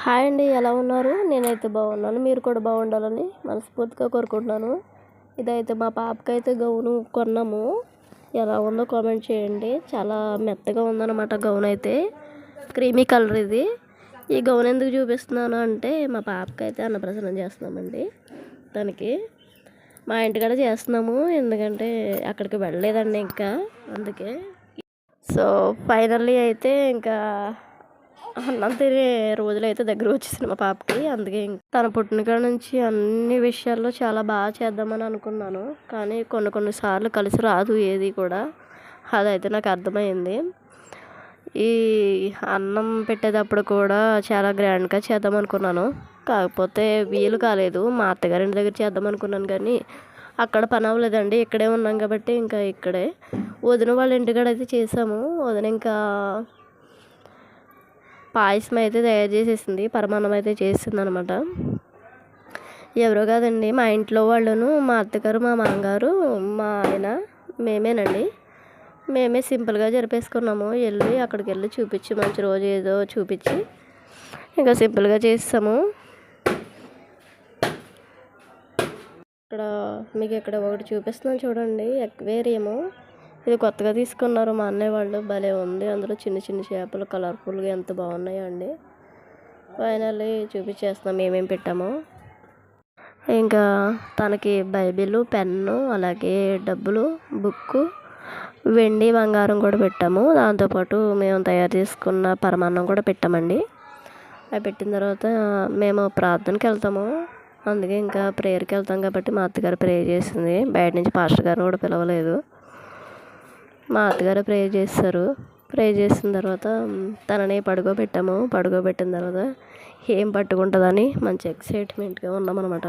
Hi అండి, ఎలా ఉన్నారు? నేనైతే బాగున్నాను. మీరు కూడా బాగుండాలని మనస్ఫూర్తిగా కోరుకుంటున్నాను. ఇదైతే మా పాపకైతే గౌను కొన్నాము. ఎలా ఉందో కామెంట్ చేయండి. చాలా మెత్తగా ఉందన్నమాట గౌన్ అయితే. క్రీమీ కలర్ ఇది. ఈ గౌన్ ఎందుకు చూపిస్తున్నాను అంటే మా పాపకైతే అన్నప్రసన్నం చేస్తున్నామండి. దానికి మా ఇంటికాడ చేస్తున్నాము, ఎందుకంటే అక్కడికి వెళ్ళలేదండి ఇంకా, అందుకే. సో ఫైనల్లీ అయితే ఇంకా అన్నం తినే రోజులైతే దగ్గర వచ్చేసింది మా పాపకి. అందుకే తన పుట్టినకాడ నుంచి అన్ని విషయాల్లో చాలా బాగా చేద్దామని అనుకున్నాను, కానీ కొన్ని సార్లు కలిసి రాదు ఏది కూడా. అదైతే నాకు అర్థమైంది. ఈ అన్నం పెట్టేటప్పుడు కూడా చాలా గ్రాండ్గా చేద్దాం అనుకున్నాను, కాకపోతే వీలు కాలేదు. మా అత్తగారింటి దగ్గర చేద్దాం అనుకున్నాను, కానీ అక్కడ పని అవ్వలేదండి. ఇక్కడే ఉన్నాం కాబట్టి ఇంకా ఇక్కడే వదిన వాళ్ళ ఇంటికాడ అయితే చేసాము. వదిన ఇంకా పాయసం అయితే తయారు చేసేసింది, పరమాన్నం అయితే చేసింది అనమాట. ఎవరో కాదండి, మా ఇంట్లో వాళ్ళను, మా అత్తగారు, మా మామగారు, మా ఆయన, మేమేనండి. మేమే సింపుల్గా జరిపేసుకున్నాము. అక్కడికి వెళ్ళి చూపించి మంచి రోజు ఏదో చూపించి ఇంకా సింపుల్గా చేస్తాము. ఇక్కడ ఒకటి చూపిస్తున్నాను చూడండి, ఎక్వేరియము. ఇది కొత్తగా తీసుకున్నారు మా అన్నయ్య వాళ్ళు. భలే ఉంది. అందులో చిన్న చిన్న చేపలు కలర్ఫుల్గా ఎంత బాగున్నాయో అండి. ఫైనల్లీ చూపించేస్తున్నాం ఏమేమి పెట్టామో. ఇంకా తనకి బైబిల్, పెన్ను, అలాగే డబ్బులు, బుక్కు, వెండి, బంగారం కూడా పెట్టాము. దాంతోపాటు మేము తయారు చేసుకున్న పరమాన్నం కూడా పెట్టామండి. అవి పెట్టిన తర్వాత మేము ప్రార్థనకి వెళ్తాము, అందుకే ఇంకా ప్రేయర్కి వెళ్తాం కాబట్టి మా అత్తగారు ప్రేయర్ చేసింది. బయట నుంచి పాస్టర్ గారిని కూడా పిలవలేదు, మా అత్తగారు ప్రేయర్ చేస్తారు. ప్రేయర్ చేసిన తర్వాత తనని పడుకోబెట్టాము. పడుకోబెట్టిన తర్వాత ఏం పట్టుకుంటుందని మంచి ఎక్సైట్మెంట్గా ఉన్నామన్నమాట.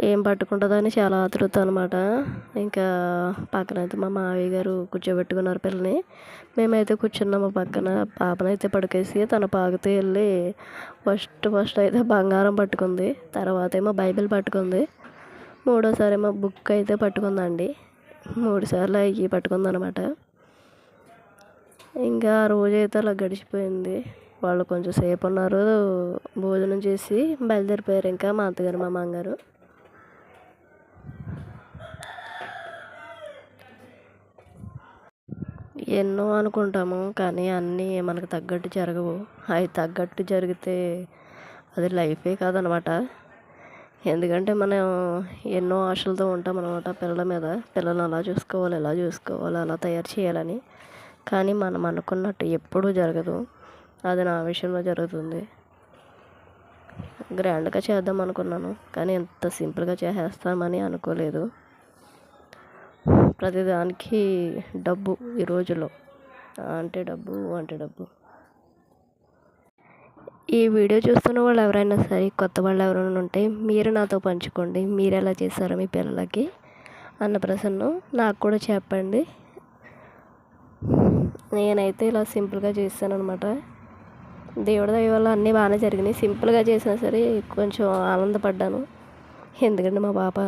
ఏం పట్టుకుంటుందని చాలా ఆతృత అనమాట. ఇంకా పక్కనైతే మా మావయ్య గారు కూర్చోబెట్టుకున్నారు పిల్లని. మేమైతే కూర్చున్నాము పక్కన. పాపనైతే పడుకేసి తన పాకుతూ వెళ్ళి ఫస్ట్ అయితే బంగారం పట్టుకుంది, తర్వాత ఏమో బైబిల్ పట్టుకుంది, మూడోసారి ఏమో బుక్ అయితే పట్టుకుందండి. 3 సార్లు అవి పట్టుకుందనమాట. ఇంకా ఆ రోజైతే అలా గడిచిపోయింది. వాళ్ళు కొంచెం సేపు ఉన్నారు, భోజనం చేసి బయలుదేరిపోయారు ఇంకా మా అత్తగారు, మా మామగారు. ఎన్నో అనుకుంటాము, కానీ అన్నీ మనకు తగ్గట్టు జరగవు. అవి తగ్గట్టు జరిగితే అది లైఫే కాదనమాట. ఎందుకంటే మనం ఎన్నో ఆశలతో ఉంటాం అనమాట పిల్లల మీద. పిల్లల్ని అలా చూసుకోవాలి, ఇలా చూసుకోవాలి, అలా తయారు చేయాలని. కానీ మనం అనుకున్నట్టు ఎప్పుడూ జరగదు. అది నా విషయంలో జరుగుతుంది. గ్రాండ్గా చేద్దాం అనుకున్నాను, కానీ ఎంత సింపుల్గా చేసేస్తామని అనుకోలేదు. ప్రతిదానికి డబ్బు ఈ రోజులో, అంటే డబ్బు. ఈ వీడియో చూస్తున్న వాళ్ళు ఎవరైనా సరే, కొత్త వాళ్ళు ఎవరైనా ఉంటే మీరు నాతో పంచుకోండి. మీరు ఎలా చేశారో మీ పిల్లలకి అన్నప్రసన్నం నాకు కూడా చెప్పండి. నేనైతే ఇలా సింపుల్గా చేస్తాను అనమాట. దేవుడి దయ వల్ల అన్నీ బాగానే జరిగినాయి. సింపుల్గా చేసినా సరే కొంచెం ఆనందపడ్డాను, ఎందుకంటే మా పాప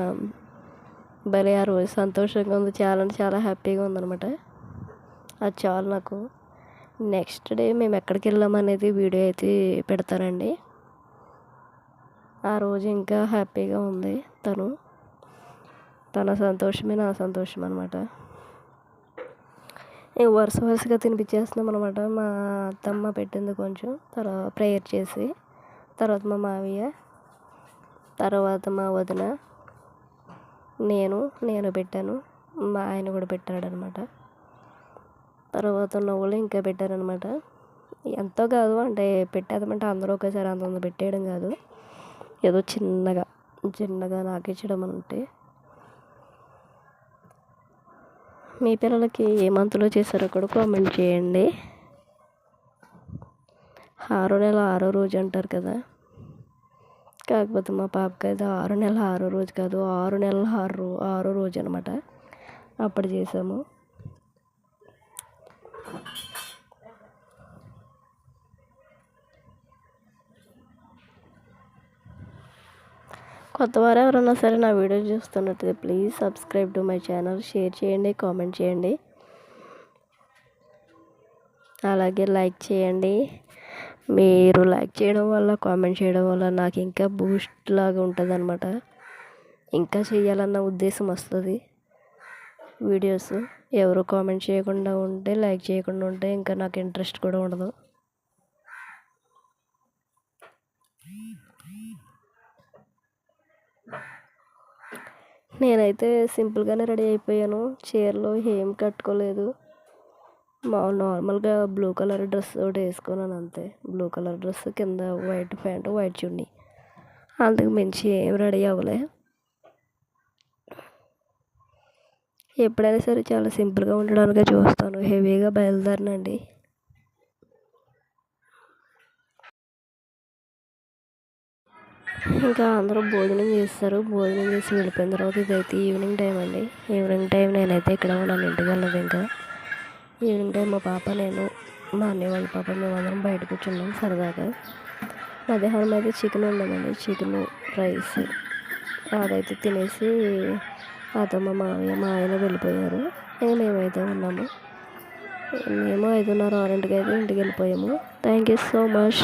భలే ఆ రోజు సంతోషంగా ఉంది. చాలా అంటే చాలా హ్యాపీగా ఉందనమాట. అది చాలు నాకు. నెక్స్ట్ డే మేము ఎక్కడికి వెళ్ళామనేది వీడియో అయితే పెడతానండి. ఆ రోజు ఇంకా హ్యాపీగా ఉంది తన సంతోషమే నా సంతోషం అనమాట. వరుసగా తినిపించేస్తున్నాం అనమాట. మా అత్తమ్మ పెట్టింది కొంచెం, తర్వాత ప్రేయర్ చేసి, తర్వాత మా మావయ్య, తర్వాత మా వదిన, నేను పెట్టాను, మా ఆయన కూడా పెట్టాడనమాట. తర్వాత ఉన్న వాళ్ళు ఇంకా పెట్టారనమాట. ఎంతో కాదు, అంటే పెట్టేదమంటే అందరూ ఒకేసారి అంతంత పెట్టేయడం కాదు, ఏదో చిన్నగా నాకు ఇచ్చడం అంటే. మీ పిల్లలకి ఏ మంత్లో చేశారో కూడా కామెంట్ చేయండి. 6వ నెల 6వ రోజు అంటారు కదా, కాకపోతే మా పాపకి అయితే 6వ నెల 6వ రోజు కాదు, 6 నెలల 6వ రోజు అనమాట. అప్పుడు చేసాము. కొత్త వారు ఎవరన్నా సరే నా వీడియో చూస్తున్నట్టు please subscribe to my channel. Share చేయండి, కామెంట్ చేయండి, అలాగే లైక్ చేయండి. మీరు లైక్ చేయడం వల్ల, కామెంట్ చేయడం వల్ల నాకు ఇంకా బూస్ట్ లాగా ఉంటుంది అనమాట. ఇంకా చేయాలన్న ఉద్దేశం వస్తుంది. వీడియోస్ ఎవరు కామెంట్ చేయకుండా ఉంటే, లైక్ చేయకుండా ఉంటే ఇంకా నాకు ఇంట్రెస్ట్ కూడా ఉండదు. నేనైతే సింపుల్గానే రెడీ అయిపోయాను. చీరలో ఏం కట్టుకోలేదు. నార్మల్గా బ్లూ కలర్ డ్రెస్ ఒకటి వేసుకున్నాను అంతే. బ్లూ కలర్ డ్రెస్ కింద వైట్ ప్యాంటు, వైట్ చున్నీ. అంతకు మించి ఏం రెడీ అవ్వలే. ఎప్పుడైనా సరే చాలా సింపుల్గా ఉండడానికే చూస్తాను. హెవీగా బయలుదేరనండి. ఇంకా అందరూ భోజనం చేస్తారు. భోజనం చేసి వెళ్ళిపోయిన తర్వాత ఇదైతే ఈవినింగ్ టైం అండి. ఈవినింగ్ టైం నేనైతే ఇక్కడ ఉన్నాను, ఇంటికి వెళ్ళదు. ఇంకా ఈవినింగ్ టైం మా పాప, నేను, మా అన్నయ్య వాళ్ళ పాప మేమందరం బయట కూర్చున్నాం సరదాగా. మధ్యాహ్నం అయితే చికెన్ వండామండి. చికెన్, రైస్ అదైతే తినేసి అతమ్మ, మామయ్య, మా ఆయన వెళ్ళిపోయారు. మేమైతే ఉన్నాము. మేము 5:30, 6కి అయితే ఇంటికి వెళ్ళిపోయాము. Thank you so much.